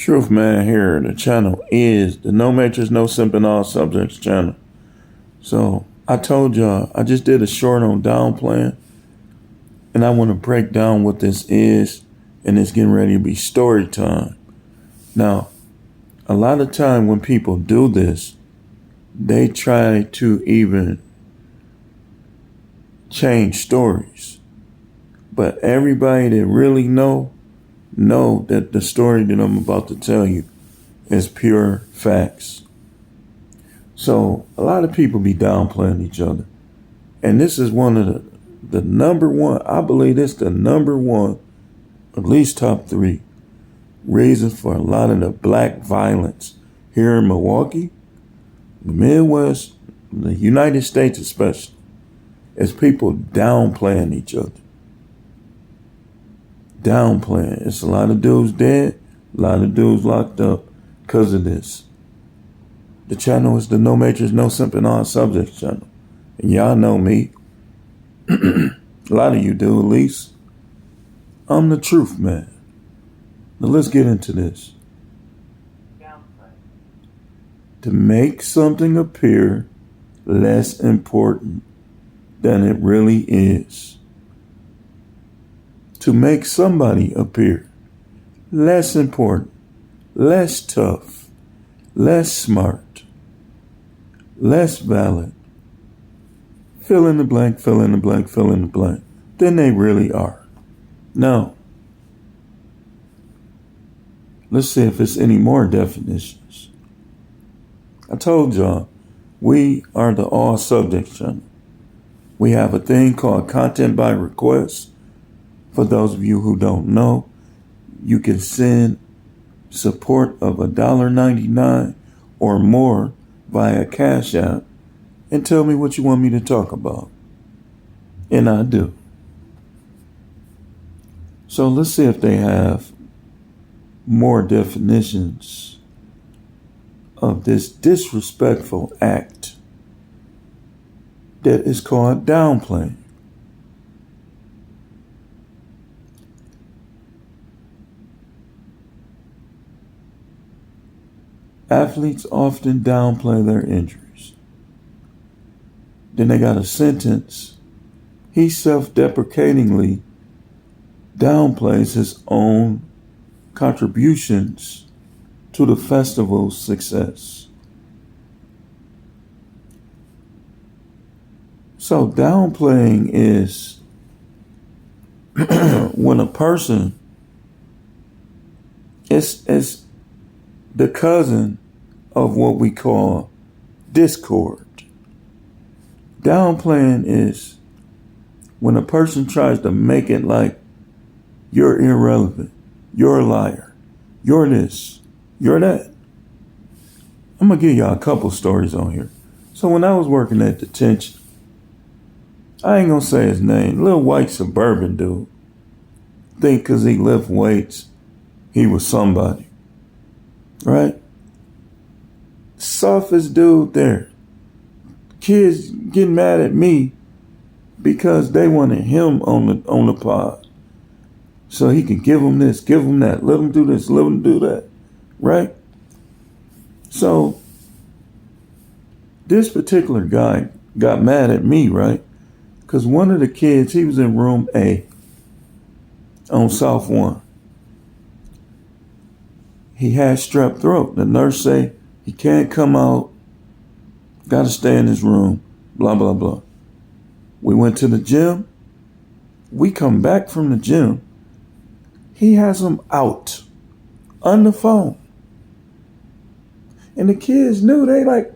Truth Man here. The channel is the No Matrix, No Simping All Subjects channel. So I told y'all I just did a short on downplaying, and I want to break down what this is, and it's getting ready to be story time. Now, a lot of time when people do this, they try to even change stories. But everybody that really know that the story that I'm about to tell you is pure facts. So a lot of people be downplaying each other. And this is one of the number one, I believe this the number one, at least top 3 reasons for a lot of the black violence here in Milwaukee, the Midwest, the United States especially, is people downplaying each other. Downplaying. It's a lot of dudes dead, a lot of dudes locked up because of this. The channel is the No Matrix, No Simping All Subjects channel. And y'all know me. A lot of you do, at least. I'm the truth man. Now let's get into this. To make something appear less important than it really is. To make somebody appear less important, less tough, less smart, less valid, fill in the blank, fill in the blank, fill in the blank, than they really are. Now, let's see if there's any more definitions. I told y'all, we are the All Subjects channel. We have a thing called content by request. For those of you who don't know, you can send support of $1.99 or more via Cash App and tell me what you want me to talk about. And I do. So let's see if they have more definitions of this disrespectful act that is called downplaying. Athletes often downplay their injuries. Then they got a sentence. He self-deprecatingly downplays his own contributions to the festival's success. So downplaying is when a person is the cousin of what we call discord. Downplaying is when a person tries to make it like you're irrelevant, you're a liar, you're this, you're that. I'm gonna give y'all a couple stories on here. So when I was working at detention, I ain't gonna say his name, little white suburban dude. Think cause he lift weights, he was somebody. Right? Softest dude there. Kids getting mad at me because they wanted him on the pod. So he could give them this, give them that, let them do this, let them do that. Right? So this particular guy got mad at me, right? Because one of the kids, he was in room A on South 1. He had strep throat. The nurse say he can't come out, got to stay in his room, blah, blah, blah. We went to the gym. We come back from the gym. He has him out on the phone. And the kids knew, they like,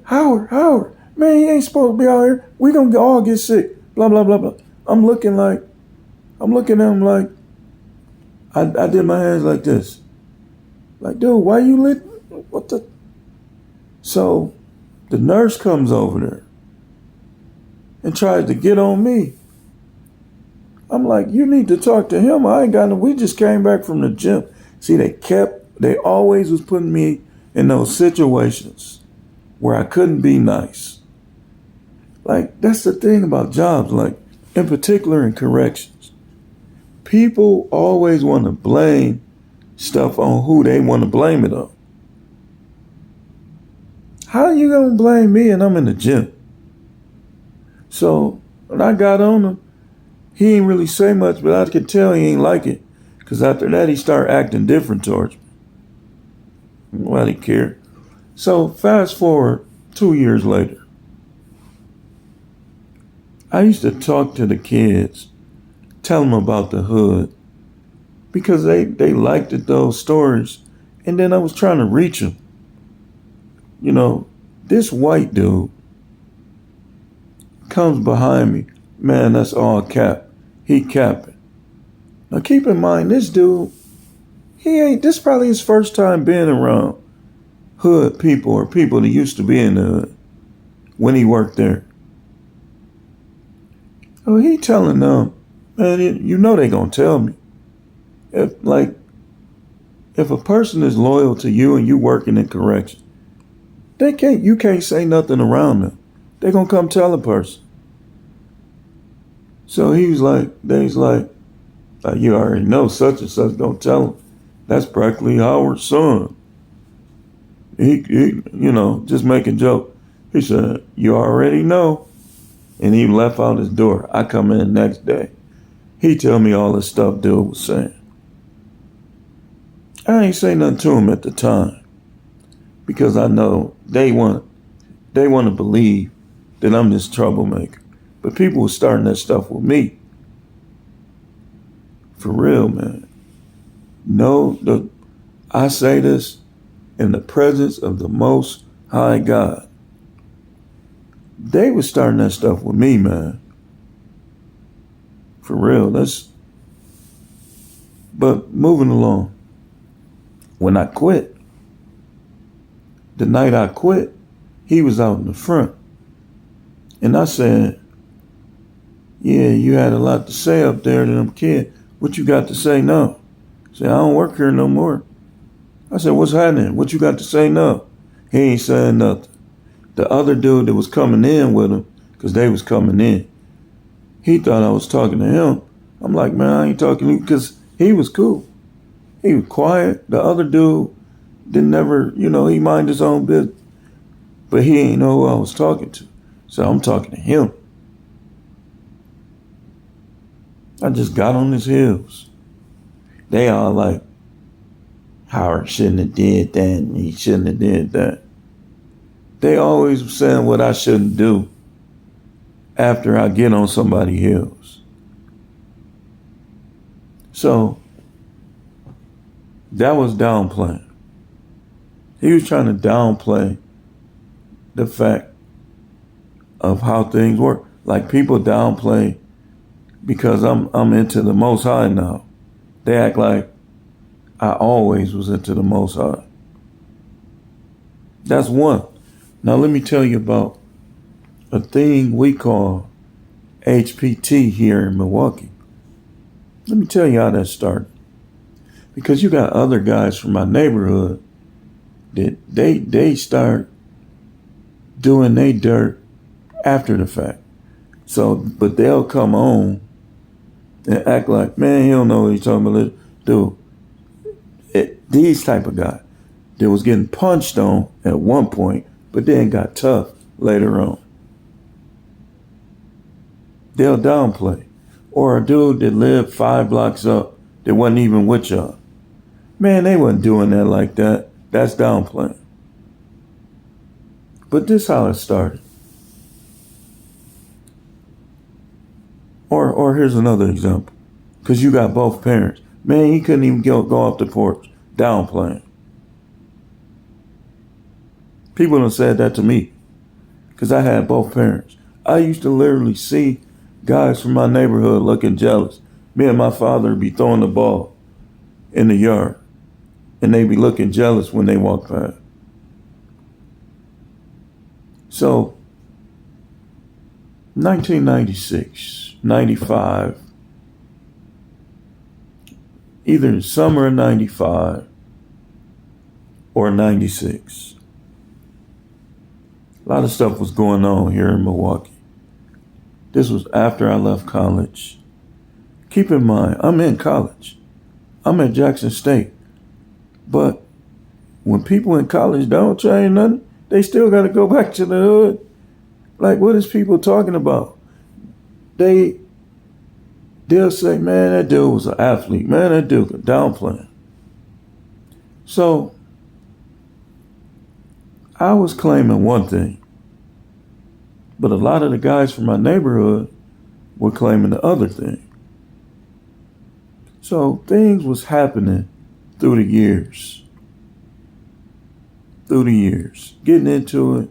Howard, man, he ain't supposed to be out here. We gonna all get sick, blah, blah, blah, blah. I'm looking at him like, I did my hands like this. Like, dude, why you lit? What the? So the nurse comes over there and tries to get on me. I'm like, you need to talk to him. I ain't got no, we just came back from the gym. See, they always was putting me in those situations where I couldn't be nice. Like, that's the thing about jobs, like, in particular in corrections. People always want to blame stuff on who they want to blame it on. How you gonna blame me and I'm in the gym? So when I got on him, he ain't really say much, but I could tell he ain't like it. Because after that, he started acting different towards me. Well, he cared. So fast forward 2 years later. I used to talk to the kids, tell them about the hood, because they liked it, those stories. And then I was trying to reach them. You know, this white dude comes behind me. Man, that's all cap. He capping. Now keep in mind, this dude, this probably his first time being around hood people or people that used to be in the hood when he worked there. Oh, he telling them, man, you know they gonna tell me. If a person is loyal to you and you working in correction, you can't say nothing around them. They gonna come tell a person. So he's like, you already know such and such, don't tell him. That's practically Howard's son. He just make a joke. He said, you already know. And he left out his door. I come in the next day. He tell me all this stuff dude was saying. I ain't say nothing to him at the time because I know they want to believe that I'm this troublemaker. But people were starting that stuff with me. For real, man. I say this in the presence of the Most High God. They were starting that stuff with me, man. For real. But moving along. When I quit, the night I quit, he was out in the front. And I said, yeah, you had a lot to say up there to them kids. What you got to say now? He said, I don't work here no more. I said, what's happening? What you got to say now? He ain't saying nothing. The other dude that was coming in with him, because they was coming in, he thought I was talking to him. I'm like, man, I ain't talking to you, because he was cool. He was quiet. The other dude he mind his own business. But he ain't know who I was talking to. So I'm talking to him. I just got on his heels. They all like, Howard shouldn't have did that and he shouldn't have did that. They always saying what I shouldn't do after I get on somebody's heels. So that was downplaying. He was trying to downplay the fact of how things work. Like people downplay because I'm into the Most High now. They act like I always was into the Most High. That's one. Now let me tell you about a thing we call HPT here in Milwaukee. Let me tell you how that started. Because you got other guys from my neighborhood that they start doing their dirt after the fact. So, but they'll come on and act like, man, he don't know what he's talking about. Dude, these type of guys that was getting punched on at one point, but then got tough later on. They'll downplay. Or a dude that lived 5 blocks up that wasn't even with y'all. Man, they wasn't doing that like that. That's downplaying. But this how it started. Or here's another example. Because you got both parents. Man, he couldn't even go off the porch. Downplaying. People have said that to me. Because I had both parents. I used to literally see guys from my neighborhood looking jealous. Me and my father would be throwing the ball in the yard. And they'd be looking jealous when they walk past. So, 1996, 95, either summer of 95 or 96. A lot of stuff was going on here in Milwaukee. This was after I left college. Keep in mind, I'm in college. I'm at Jackson State. But when people in college don't change nothing, they still got to go back to the hood. Like, what is people talking about? They'll say, man, that dude was an athlete. Man, that dude could downplay. So I was claiming one thing, but a lot of the guys from my neighborhood were claiming the other thing. So things was happening through the years. Getting into it,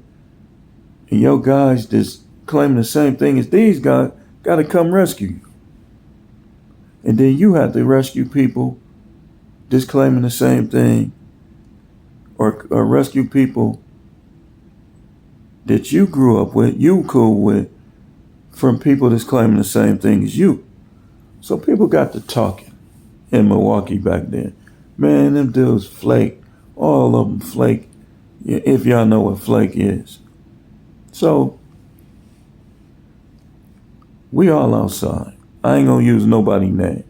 and your guys just claiming the same thing as these guys got to come rescue you. And then you have to rescue people just claiming the same thing, or rescue people that you grew up with, you cool with, from people that's claiming the same thing as you. So people got to talking in Milwaukee back then. Man, them dudes flake. All of them flake. If y'all know what flake is. So we all outside. I ain't gonna use nobody's name.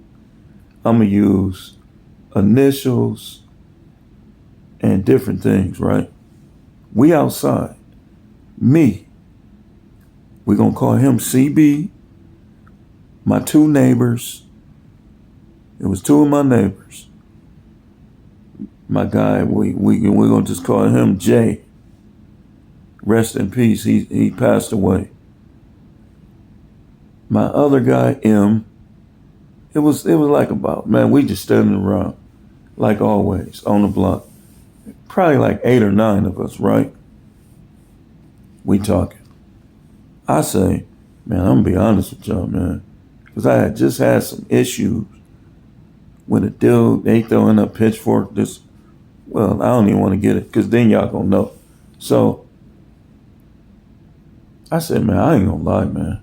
I'm gonna use initials and different things, right? We outside. Me. We're gonna call him CB. My two neighbors. It was two of my neighbors. My guy, we're gonna just call him Jay. Rest in peace. He passed away. My other guy, M. It was like about, man, we just standing around, like always, on the block. Probably like 8 or 9 of us, right? We talking. I say, man, I'm gonna be honest with y'all, man, because I had just had some issues with a dude. They throwing a pitchfork. Well, I don't even want to get it, because then y'all gonna know. So I said, man, I ain't gonna lie, man.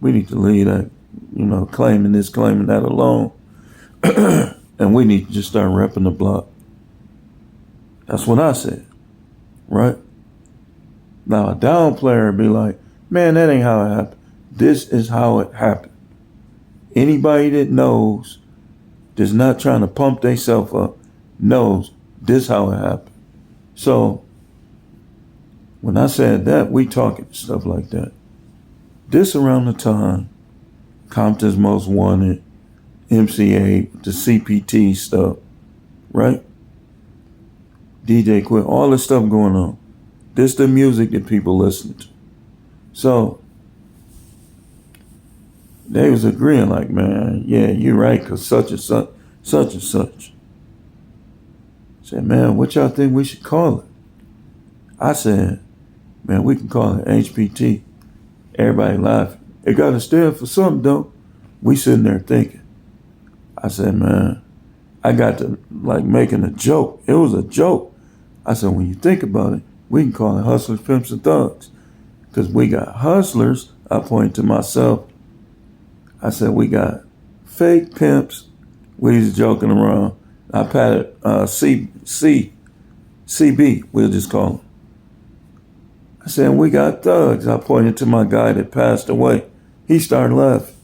We need to leave that, claiming this, claiming that alone. And we need to just start repping the block. That's what I said, right? Now a down player be like, man, that ain't how it happened. This is how it happened. Anybody that knows, that's not trying to pump themselves up, knows this how it happened. So when I said that, we talking stuff like that. This around the time Compton's Most Wanted, MCA, the CPT stuff, right? DJ Quit, all this stuff going on. This the music that people listen to. So they was agreeing like, man, yeah, you're right, because such and such, such and such. I said, man, what y'all think we should call it? I said, man, we can call it HPT. Everybody laughing. It got to stand for something, though. We sitting there thinking. I said, man, I got to making a joke. It was a joke. I said, when you think about it, we can call it Hustlers, Pimps, and Thugs. Because we got hustlers. I pointed to myself. I said, we got fake pimps. We was joking around. I patted CB, we'll just call him. I said, we got thugs. I pointed to my guy that passed away. He started laughing.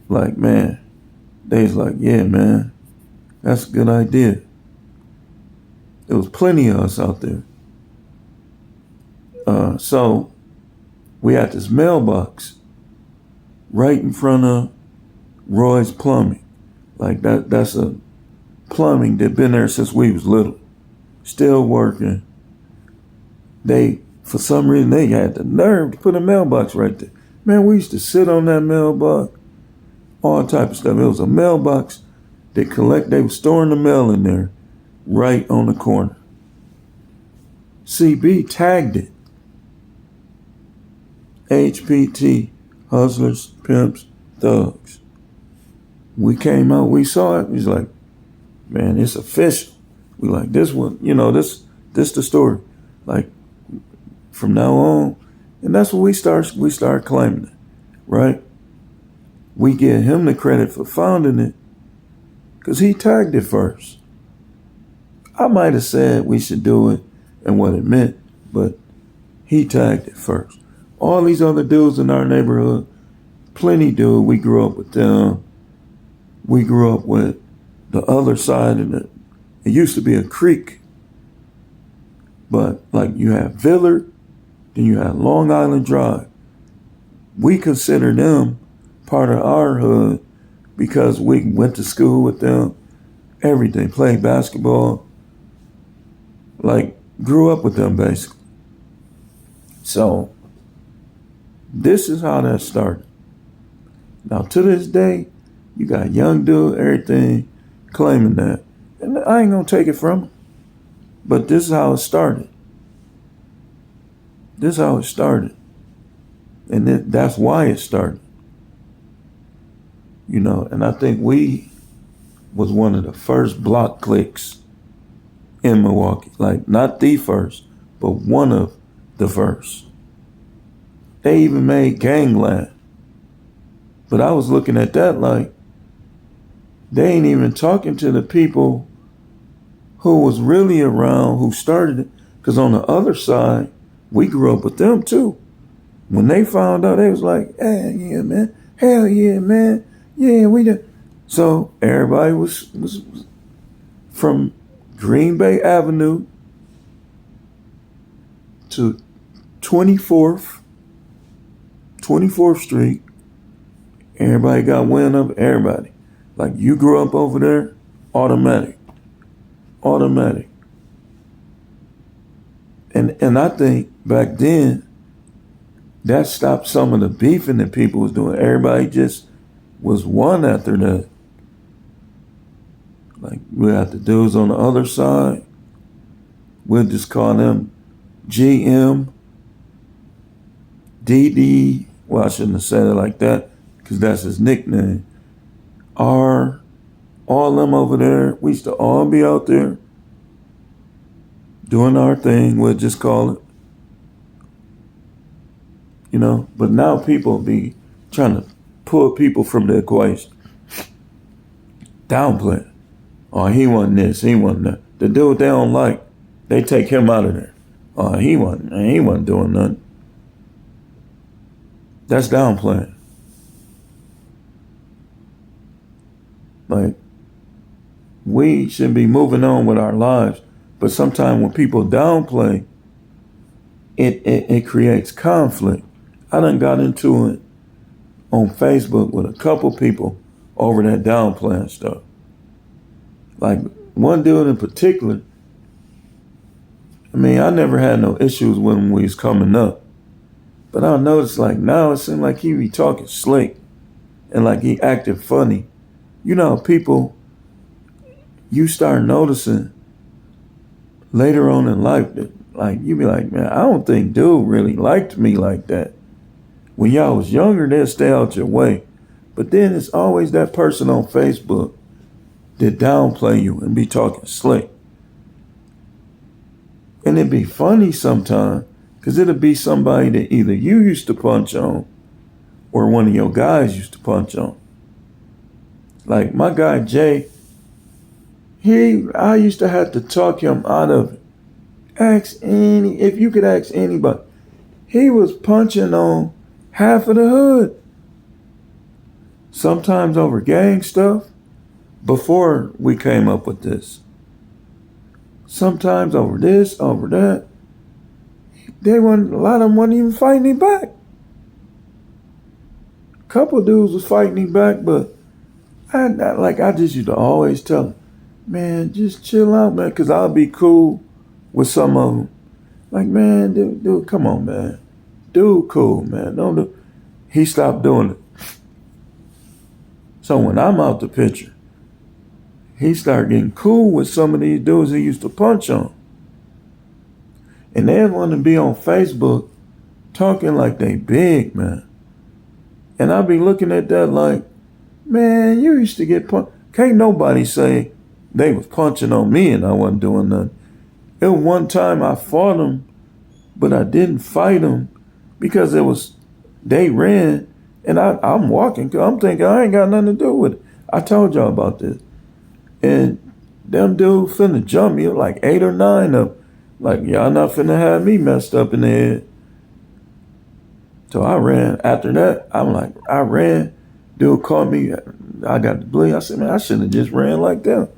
Like, man. They was like, yeah, man. That's a good idea. There was plenty of us out there. So we had this mailbox right in front of Roy's Plumbing. Like that's a plumbing that been there since we was little. Still working. For some reason, they had the nerve to put a mailbox right there. Man, we used to sit on that mailbox, all type of stuff. It was a mailbox they were storing the mail in there right on the corner. CB tagged it. HPT, Hustlers, Pimps, Thugs. We came out, we saw it. He's like, man, it's official. We like, this one, this the story. Like, from now on, and that's what we start claiming it, right? We give him the credit for founding it because he tagged it first. I might have said we should do it and what it meant, but he tagged it first. All these other dudes in our neighborhood, plenty do. We grew up with them. We grew up with the other side and It used to be a creek, but like you had Villard, then you had Long Island Drive. We consider them part of our hood because we went to school with them, everything, played basketball, like grew up with them basically. So this is how that started. Now to this day, you got young dude, everything, claiming that. And I ain't gonna take it from him. But this is how it started. This is how it started. And that's why it started. You know, and I think we was one of the first block cliques in Milwaukee. Like, not the first, but one of the first. They even made Gangland. But I was looking at that like, they ain't even talking to the people who was really around, who started it. Because on the other side, we grew up with them too. When they found out, they was like, hey, yeah, man. Hell yeah, man. Yeah, we did. So everybody was from Green Bay Avenue to 24th Street. Everybody got wind of everybody. Like, you grew up over there, automatic. And I think back then, that stopped some of the beefing that people was doing. Everybody just was one after that. Like, we had the dudes on the other side. We'll just call them GM, DD. Well, I shouldn't have said it like that because that's his nickname. R, all them over there. We used to all be out there doing our thing. We'll just call it. You know, but now people be trying to pull people from the equation. Downplay. Oh, he wasn't this, he wasn't that. The dude they don't like, they take him out of there. Oh, he wasn't doing nothing. That's downplaying. Like, we should be moving on with our lives, but sometimes when people downplay, it creates conflict. I done got into it on Facebook with a couple people over that downplaying stuff. Like, one dude in particular, I mean, I never had no issues with him when he was coming up. But I noticed, like, now it seemed like he be talking slick and like he acting funny. You know, people, you start noticing later on in life that, like, you be like, man, I don't think dude really liked me like that. When y'all was younger, they'll stay out your way. But then it's always that person on Facebook that downplay you and be talking slick. And it'd be funny sometimes, because it'll be somebody that either you used to punch on or one of your guys used to punch on. Like my guy Jay, I used to have to talk him out of it. If you could ask anybody, he was punching on half of the hood. Sometimes over gang stuff, before we came up with this. Sometimes over this, over that. A lot of them wasn't even fighting him back. A couple of dudes was fighting him back, but I just used to always tell him, man, just chill out, man, because I'll be cool with some of them. Like, man, dude, come on, man. Dude, cool, man. Don't do. He stopped doing it. So when I'm out the picture, he started getting cool with some of these dudes he used to punch on. And they want to be on Facebook talking like they big, man. And I be looking at that like, man, you used to get punched. Can't nobody say they was punching on me and I wasn't doing nothing. It was one time I fought them, but I didn't fight them because they ran and I'm walking. I'm thinking I ain't got nothing to do with it. I told y'all about this. And them dudes finna jump me, like 8 or 9 of them. Like, y'all not finna have me messed up in the head. So I ran. After that, I ran. Dude caught me. I got the bleed. I said, man, I shouldn't have just ran like that.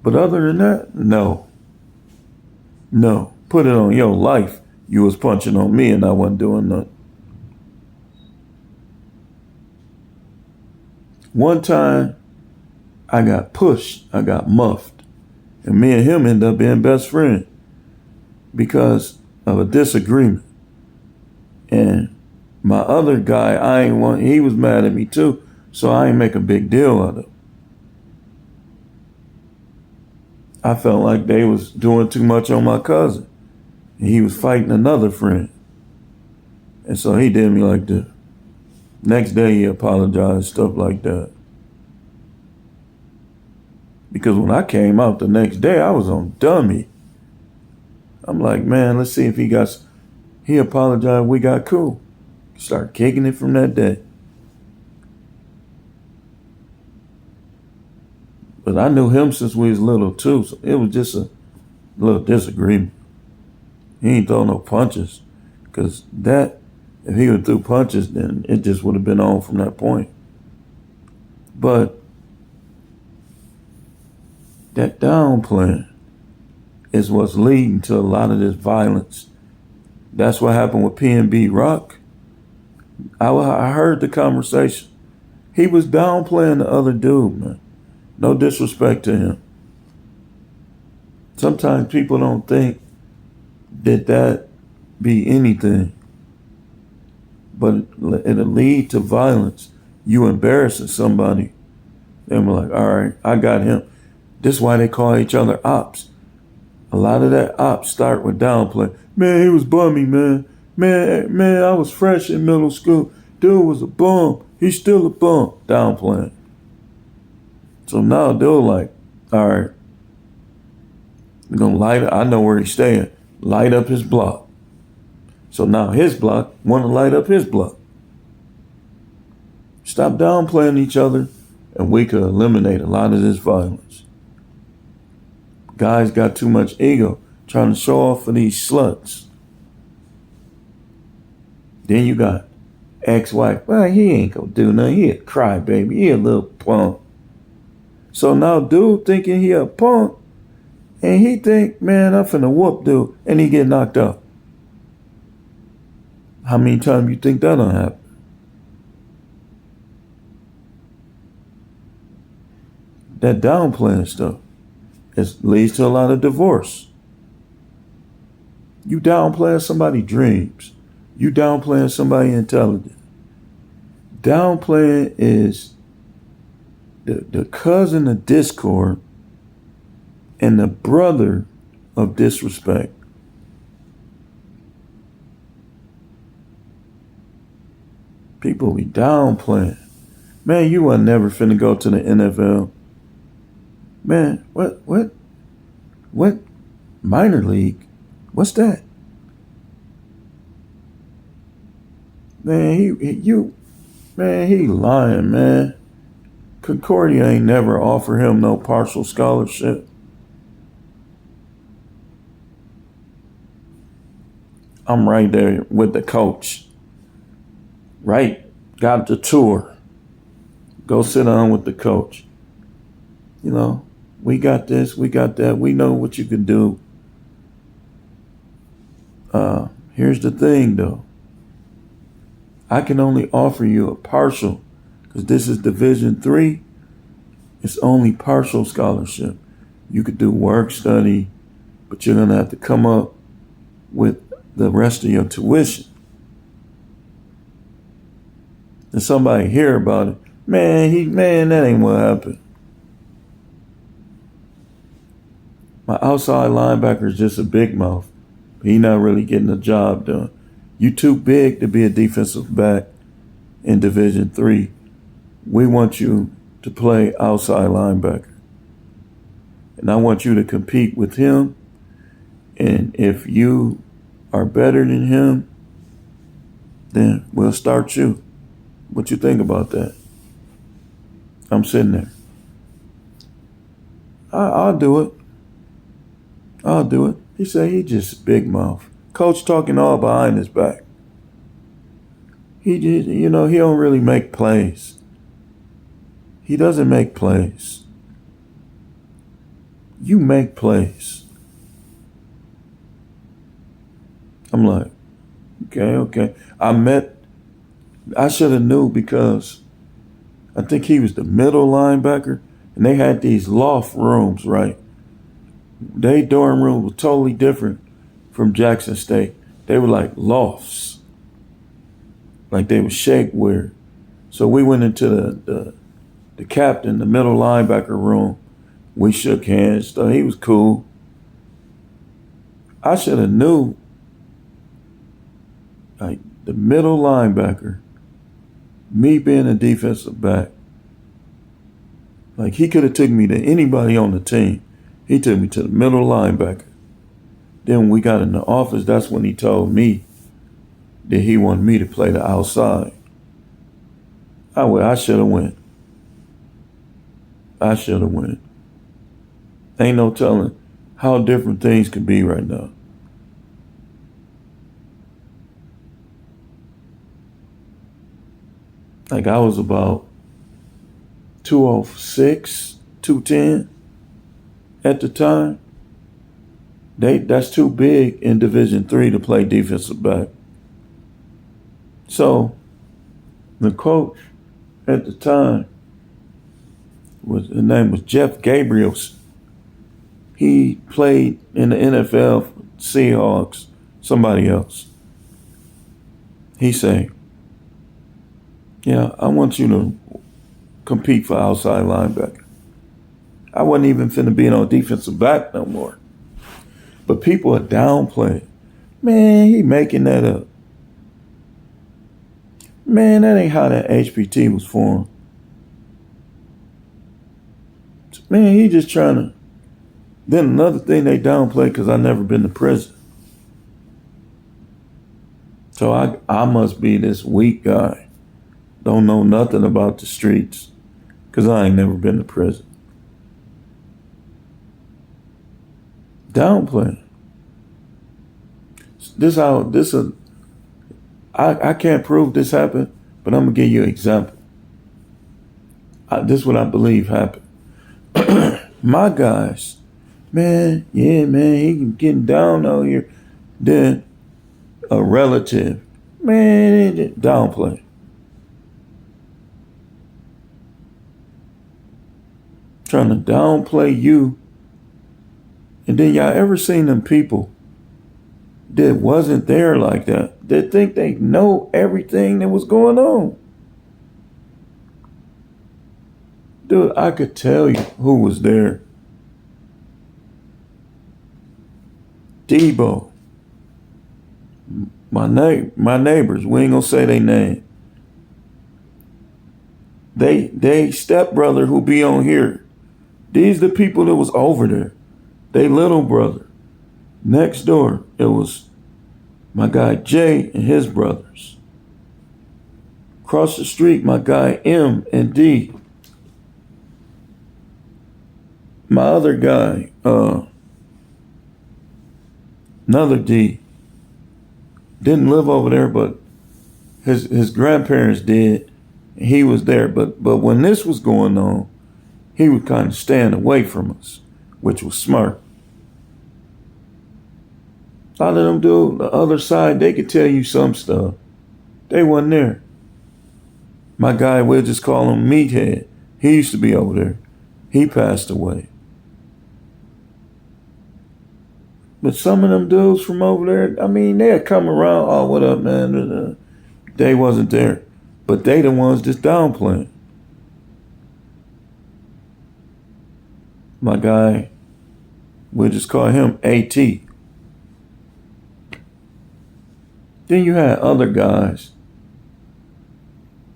But other than that, no. No. Put it on your life. You was punching on me and I wasn't doing nothing. One time, I got pushed. I got muffed. And me and him ended up being best friends because of a disagreement. And my other guy, he was mad at me too, so I ain't make a big deal of it. I felt like they was doing too much on my cousin. And he was fighting another friend. And so he did me like that. Next day he apologized, stuff like that. Because when I came out the next day, I was on dummy. I'm like, man, let's see if he apologized, we got cool. Start kicking it from that day. But I knew him since we was little too, so it was just a little disagreement. He ain't throw no punches, because if he would threw punches, then it just would have been on from that point. But that downplaying is what's leading to a lot of this violence. That's what happened with P&B Rock. I heard the conversation. He was downplaying the other dude, man. No disrespect to him. Sometimes people don't think that be anything. But it'll lead to violence. You embarrassing somebody. Then we're like, all right, I got him. This is why they call each other ops. A lot of that ops start with downplay. Man, he was bummy, man. Man, I was fresh in middle school. Dude was a bum. He's still a bum. Downplaying. So now they're like, all right, we're going to light up. I know where he's staying. Light up his block. So now his block want to light up his block. Stop downplaying each other and we could eliminate a lot of this violence. Guys got too much ego trying to show off for these sluts. Then you got ex-wife. Well, he ain't gonna do nothing. He a crybaby. He a little punk. So now dude thinking he a punk, and he think, man, I'm finna whoop dude, and he get knocked out. How many times you think that'll happen? That downplaying stuff leads to a lot of divorce. You downplaying somebody's dreams. You downplaying somebody's intelligence. Downplaying is the cousin of discord and the brother of disrespect. People be downplaying. Man, you were never finna go to the NFL. Man, what minor league? What's that? Man, he lying, man. Concordia ain't never offer him no partial scholarship. I'm right there with the coach. Right? Got the tour. Go sit down with the coach. You know, we got this, we got that. We know what you can do. Here's the thing, though. I can only offer you a partial, because this is Division 3. It's only partial scholarship. You could do work study, but you're going to have to come up with the rest of your tuition. And somebody hear about it. Man, that ain't what happened. My outside linebacker is just a big mouth. He not really getting the job done. You too big to be a defensive back in Division 3. We want you to play outside linebacker. And I want you to compete with him. And if you are better than him, then we'll start you. What you think about that? I'm sitting there. I'll do it. I'll do it. He said he just big mouth. Coach talking all behind his back. He just, he don't really make plays. He doesn't make plays. you make plays. I'm like, okay. I should have knew because I think he was the middle linebacker, and they had these loft rooms, right? They dorm room was totally different from Jackson State. They were like lofts, like they were shaped weird. So we went into the captain, the middle linebacker room. We shook hands. So he was cool. I should have knew, like the middle linebacker, me being a defensive back, like he could have took me to anybody on the team. He took me to the middle linebacker. Then when we got in the office, that's when he told me that he wanted me to play the outside. I should have went. Ain't no telling how different things could be right now. Like I was about 206, 210 at the time. That's too big in Division III to play defensive back. So the coach at the time his name was Jeff Gabriels. He played in the NFL for Seahawks, somebody else. He said, yeah, I want you to compete for outside linebacker. I wasn't even finna be no defensive back no more. But people are downplaying. Man, he making that up. Man, that ain't how that HPT was formed. Man, he just trying to. Then another thing they downplay because I never been to prison. So I must be this weak guy. Don't know nothing about the streets because I ain't never been to prison. Downplaying. I can't prove this happened, but I'm gonna give you an example. This is what I believe happened. My guys, man, he getting down out here. Then a relative, man, downplay. Trying to downplay you. And then y'all ever seen them people that wasn't there like that, that think they know everything that was going on? Dude, I could tell you who was there. Debo. My neighbors, we ain't gonna say their name. They stepbrother who be on here. These the people that was over there. They little brother. Next door, it was my guy Jay and his brothers. Across the street, my guy M and D. My other guy, another D, didn't live over there, but his grandparents did. He was there, but when this was going on, he was kind of staying away from us, which was smart. A lot of them dudes, the other side, they could tell you some stuff. They wasn't there. My guy, we'll just call him Meathead. He used to be over there. He passed away. But some of them dudes from over there, I mean, they'd come around, oh, what up, man? They wasn't there. But they the ones just downplaying. My guy, we'll just call him AT. Then you had other guys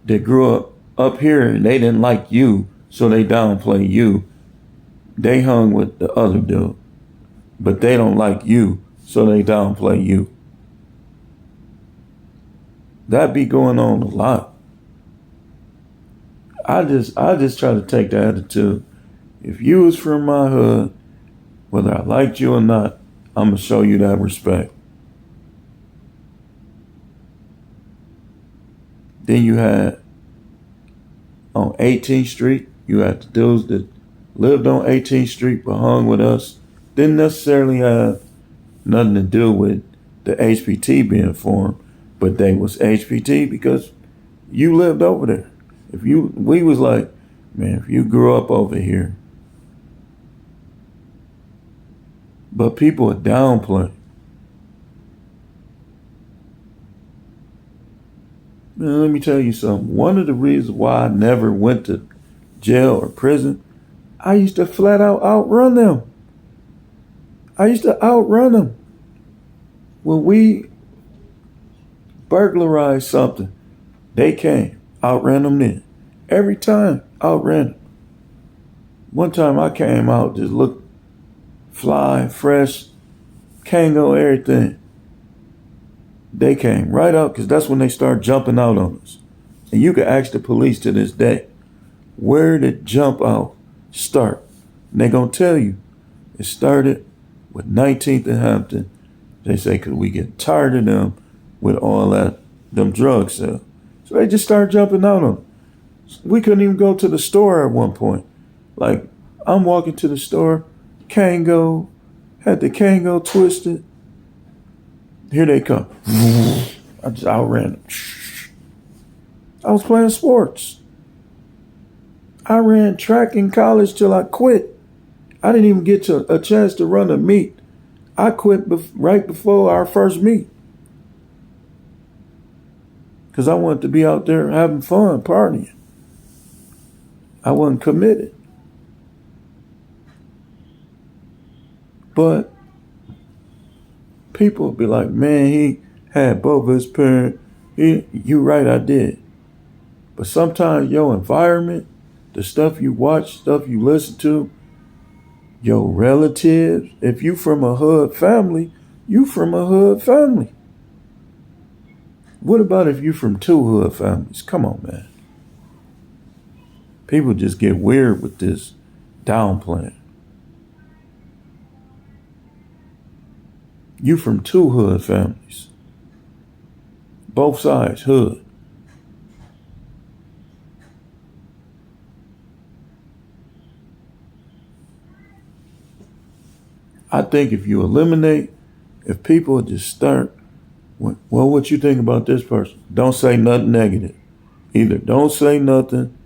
that grew up here and they didn't like you, so they downplay you. They hung with the other dude, but they don't like you, so they downplay you. That be going on a lot. I just try to take the attitude. If you was from my hood, whether I liked you or not, I'm gonna show you that respect. Then you had on 18th Street, you had the dudes that lived on 18th Street but hung with us. Didn't necessarily have nothing to do with the HPT being formed, but they was HPT because you lived over there. We was like, man, if you grew up over here. But people are downplaying. Man, let me tell you something. One of the reasons why I never went to jail or prison, I used to flat out outrun them. When we burglarized something, they came, outran them then. Every time, outran them. One time I came out, just looked fly, fresh, Kango, everything. They came right up because that's when they started jumping out on us. And you can ask the police to this day, where did jump out start? And they gonna tell you, it started with 19th and Hampton. They say, because we get tired of them with all that, them drug sales. So they just started jumping out on them. We couldn't even go to the store at one point. Like, I'm walking to the store, Kango, had the Kango twisted. Here they come. I just outran them. I was playing sports. I ran track in college till I quit. I didn't even get a chance to run a meet. I quit right before our first meet. Because I wanted to be out there having fun, partying. I wasn't committed. But people would be like, man, he had both his parents. You right, I did. But sometimes your environment, the stuff you watch, stuff you listen to, your relatives, if you from a hood family, you from a hood family. What about if you from two hood families? Come on, man. People just get weird with this downplaying. You from two hood families. Both sides, hood. I think if you eliminate, if people just start, well, what you think about this person? Don't say nothing negative. Either don't say nothing,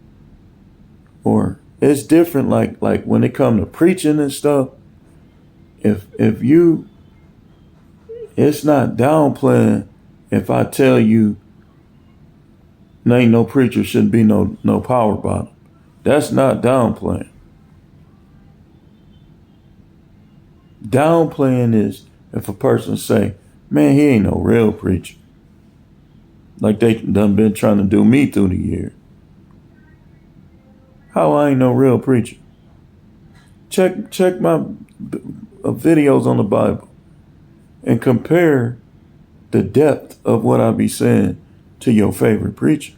or it's different. Like when it comes to preaching and stuff, if you, it's not downplaying if I tell you there ain't no preacher, shouldn't be no power bottom. That's not downplaying. Downplaying is if a person say, man, he ain't no real preacher. Like they done been trying to do me through the year. How I ain't no real preacher? Check my videos on the Bible and compare the depth of what I be saying to your favorite preacher.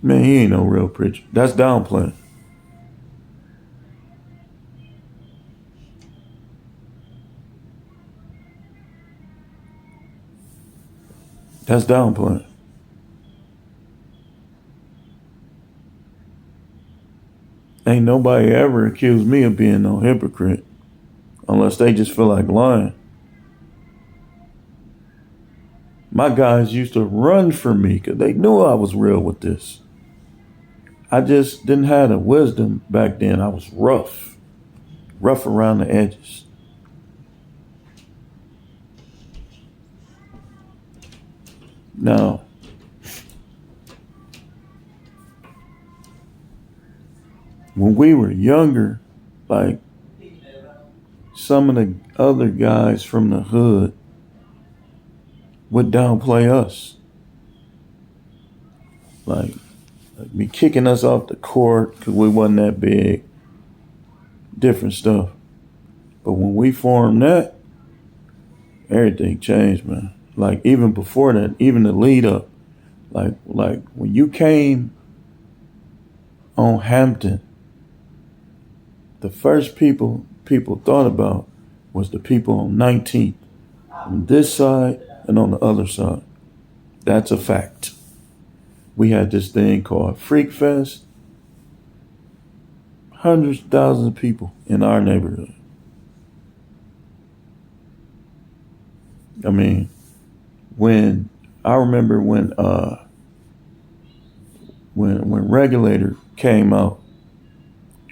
Man, he ain't no real preacher. That's downplaying. That's downplaying. Ain't nobody ever accused me of being no hypocrite unless they just feel like lying. My guys used to run for me because they knew I was real with this. I just didn't have the wisdom back then. I was rough around the edges. Now, when we were younger, like some of the other guys from the hood would downplay us. Like be kicking us off the court because we wasn't that big. Different stuff. But when we formed that, everything changed, man. Like even before that, even the lead up, like when you came on Hampton, the first people thought about was the people on 19th, on this side and on the other side. That's a fact. We had this thing called Freak Fest. Hundreds of thousands of people in our neighborhood. I mean, when I remember when Regulator came out,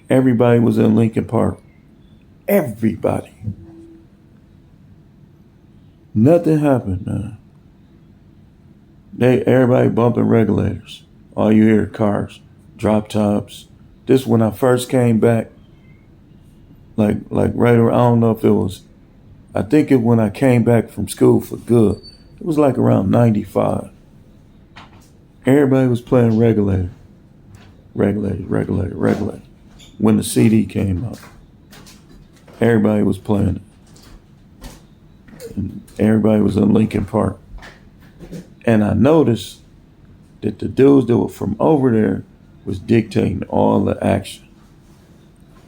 everybody was in Lincoln Park. Everybody. Nothing happened, man. Everybody bumping Regulators. All you hear cars, drop tops. This when I first came back, like right around, I don't know if it was, I think it when I came back from school for good. It was like around 95. Everybody was playing Regulator. When the CD came out, everybody was playing it. And everybody was in Lincoln Park. And I noticed that the dudes that were from over there was dictating all the action.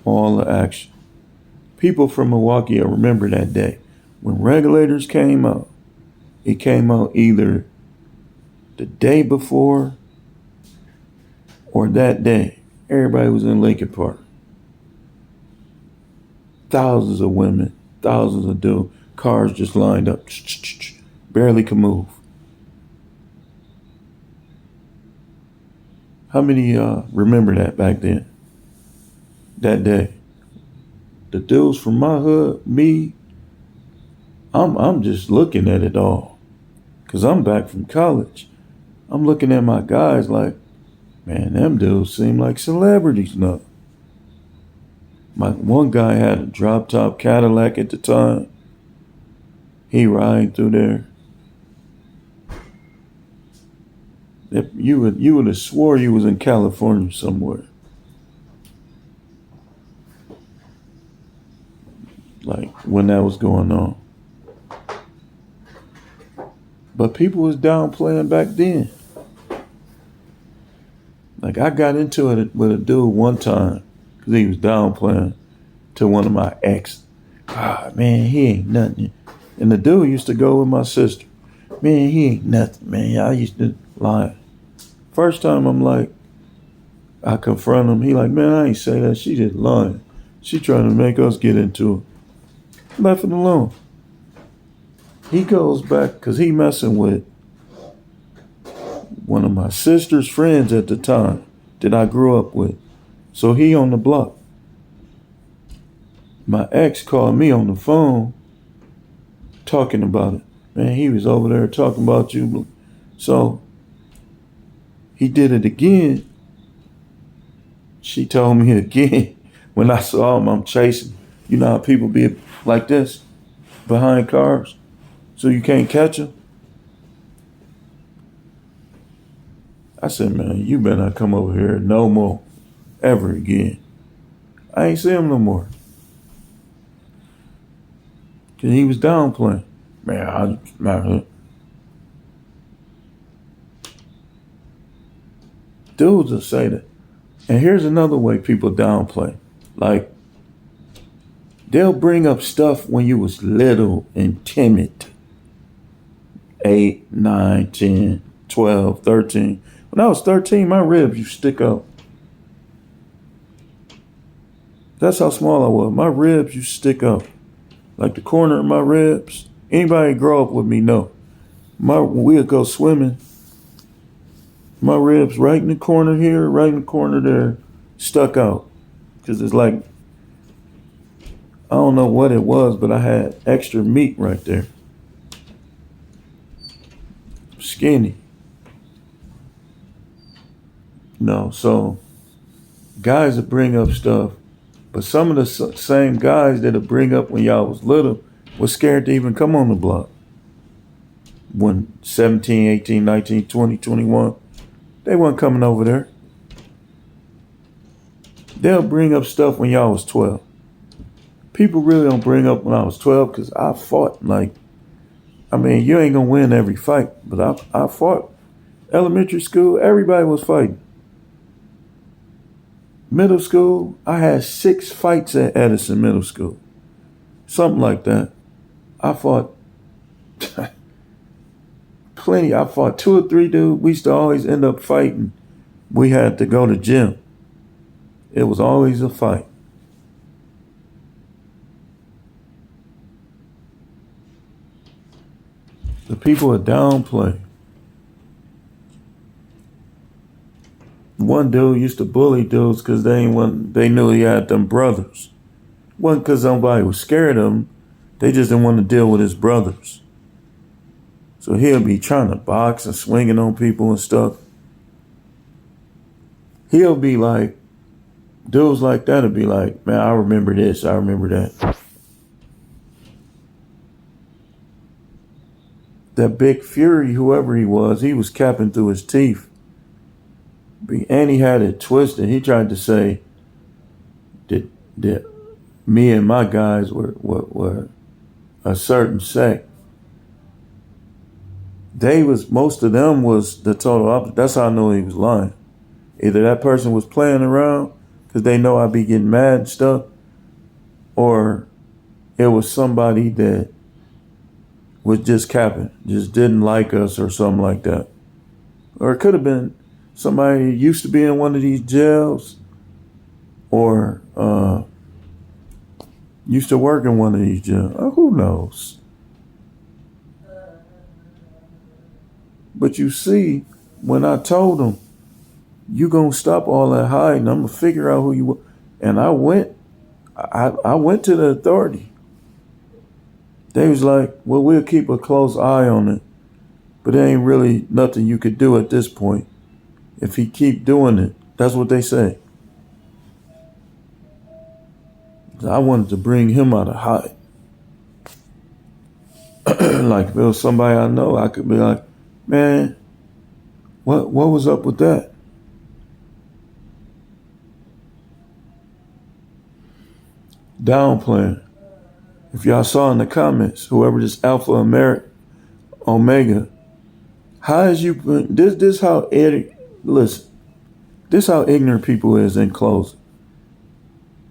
All the action. People from Milwaukee will remember that day. When Regulators came out, it came out either the day before or that day. Everybody was in Lincoln Park. Thousands of women, thousands of dudes, cars just lined up, barely could move. How many remember that back then? That day. The dudes from my hood, me, I'm just looking at it all. Cause I'm back from college. I'm looking at my guys like, man, them dudes seem like celebrities now. My one guy had a drop top Cadillac at the time. He riding through there. You would have swore you was in California somewhere. Like when that was going on. But people was downplaying back then. Like I got into it with a dude one time because he was downplaying to one of my ex. God, man, he ain't nothing. And the dude used to go with my sister. Man, he ain't nothing, man. I used to lie. First time I'm like, I confront him. He like, man, I ain't say that. She just lying. She trying to make us get into it. Left it alone. He goes back because he messing with one of my sister's friends at the time that I grew up with. So he on the block. My ex called me on the phone talking about it. Man, he was over there talking about you. So he did it again. She told me again. When I saw him, I'm chasing. You know how people be like this behind cars so you can't catch them? I said, man, you better not come over here no more, ever again. I ain't see him no more. Cause he was downplaying. Man, dudes will say that. And here's another way people downplay. Like, they'll bring up stuff when you was little and timid. 8, 9, 10, 12, 13. When I was 13, my ribs used to stick out. That's how small I was. My ribs used to stick out. Like the corner of my ribs. Anybody grow up with me know. When we'd go swimming, my ribs right in the corner here, right in the corner there, stuck out. Because it's like, I don't know what it was, but I had extra meat right there. Skinny. No, so guys that bring up stuff, but some of the same guys that'll bring up when y'all was little was scared to even come on the block. When 17, 18, 19, 20, 21, they weren't coming over there. They'll bring up stuff when y'all was 12. People really don't bring up when I was 12 because I fought like, I mean, you ain't gonna win every fight, but I fought. Elementary school, everybody was fighting. Middle school, I had 6 fights at Edison Middle School. Something like that. I fought plenty. I fought 2 or 3 dudes. We used to always end up fighting. We had to go to gym. It was always a fight. The people are downplaying. One dude used to bully dudes because they knew he had them brothers. It wasn't because somebody was scared of him. They just didn't want to deal with his brothers. So he'll be trying to box and swinging on people and stuff. He'll be like, dudes like that will be like, man, I remember this, I remember that. That Big Fury, whoever he was capping through his teeth. And he had it twisted. He tried to say that me and my guys were a certain sect. Most of them was the total opposite. That's how I know he was lying. Either that person was playing around because they know I'd be getting mad and stuff, or it was somebody that was just capping, just didn't like us or something like that. Or it could have been somebody who used to be in one of these jails or used to work in one of these jails. Who knows? But you see, when I told them, you gonna stop all that hiding, I'm gonna figure out who you are. And I went to the authority. They was like, well, we'll keep a close eye on it, but there ain't really nothing you could do at this point. If he keep doing it, that's what they say. I wanted to bring him out of hiding. Like if it was somebody I know, I could be like, man, what was up with that? Downplaying. If y'all saw in the comments, whoever this Alpha Omega, how is you this how listen, this how ignorant people is in closing.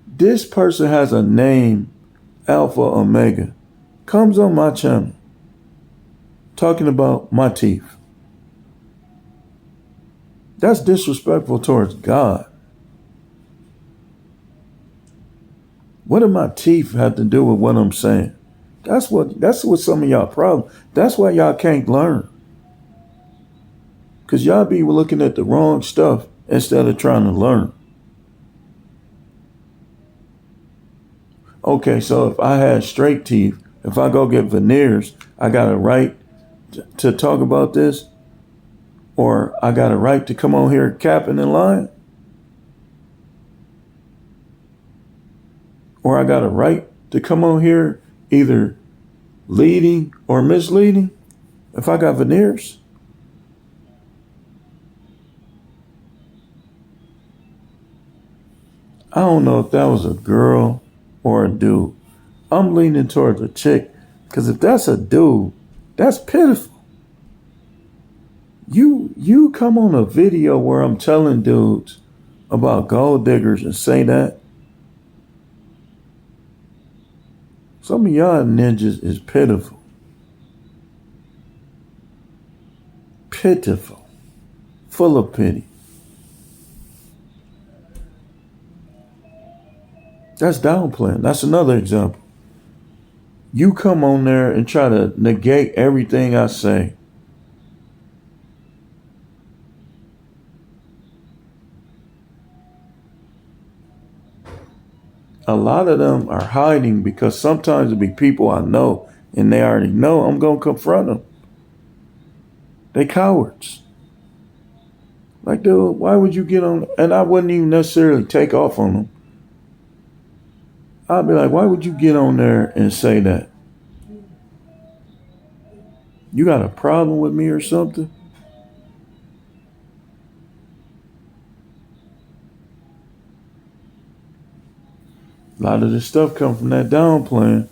This person has a name, Alpha Omega, comes on my channel talking about my teeth. That's disrespectful towards God. What do my teeth have to do with what I'm saying? That's what some of y'all problem. That's why y'all can't learn. Because y'all be looking at the wrong stuff instead of trying to learn. Okay, so if I had straight teeth, if I go get veneers, I got a right to talk about this? Or I got a right to come on here capping and lying? Or I got a right to come on here either leading or misleading if I got veneers? I don't know if that was a girl or a dude. I'm leaning towards a chick because if that's a dude, that's pitiful. You come on a video where I'm telling dudes about gold diggers and say that. Some of y'all ninjas is pitiful. Pitiful. Full of pity. That's downplaying. That's another example. You come on there and try to negate everything I say. A lot of them are hiding because sometimes it be people I know and they already know I'm going to confront them. They cowards. Like, dude, why would you get on? And I wouldn't even necessarily take off on them. I'd be like, why would you get on there and say that? You got a problem with me or something? A lot of this stuff come from that downplaying.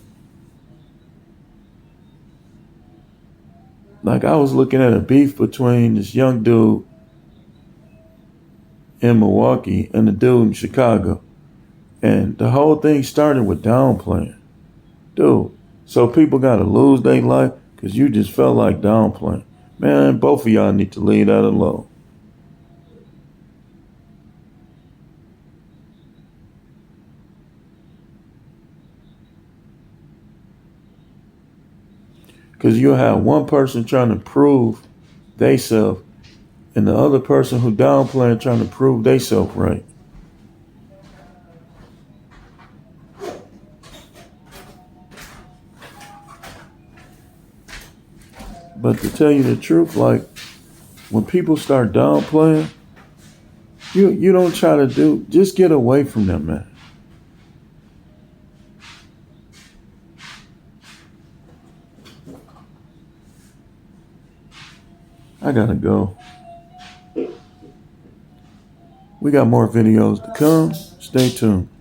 Like I was looking at a beef between this young dude in Milwaukee and the dude in Chicago. And the whole thing started with downplaying. Dude, so people got to lose their life because you just felt like downplaying. Man, both of y'all need to leave that alone. Because you'll have one person trying to prove they self and the other person who downplaying trying to prove they self right. But to tell you the truth, like when people start downplaying, you don't try to just get away from them, man. I gotta go. We got more videos to come. Stay tuned.